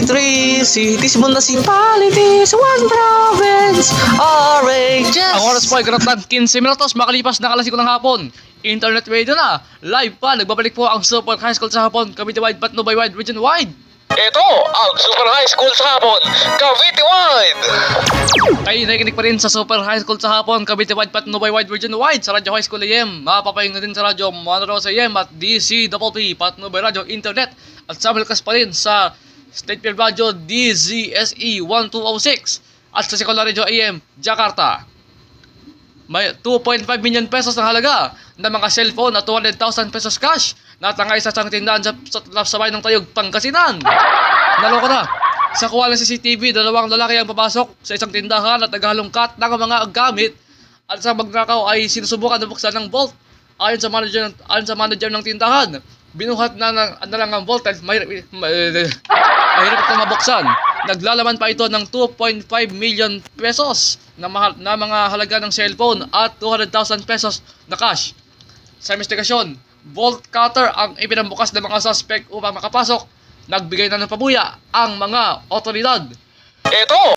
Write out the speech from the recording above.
three cities, municipalities, one province, RHS. Ang oras po ay karapatan 15 minutos makalipas na alas 5 ng hapon. Internet radio na, live pa, nagbabalik po ang Super High School sa hapon, Cavite-wide, Patnubay-wide, region-wide. Ito ang Super High School sa hapon, Cavite-wide! Kayo nakikinig pa rin sa Super High School sa hapon, Cavite-wide, Patnubay-wide, region-wide, sa Radyo High School AM, mapapahinga din sa Radyo Monrosa AM at DCPP, Patnubay Radio Internet, at sa Malkas pa rin sa State Field Radio DZSE 1206 at sa Sekolah Radio AM, Jakarta. May 2.5 million pesos na halaga ng mga cellphone at 200,000 pesos cash na tangay sa isang tindahan sa bayan ng Tayog, Pangasinan. Naloko na. Sa kuha ng CCTV, dalawang lalaki ang papasok sa isang tindahan at naghalongkat ng mga gamit at sa magnakaw ay sinusubukan na buksan ng vault. Ayon sa manager ng tindahan, binuhat na lang ang vault at mahirap itong mabuksan. Naglalaman pa ito ng 2.5 million pesos na mga halaga ng cellphone at 200,000 pesos na cash. Sa investigasyon, vault cutter ang ipinambukas ng mga suspect upang makapasok. Nagbigay na ng pabuya ang mga otoridad. Ito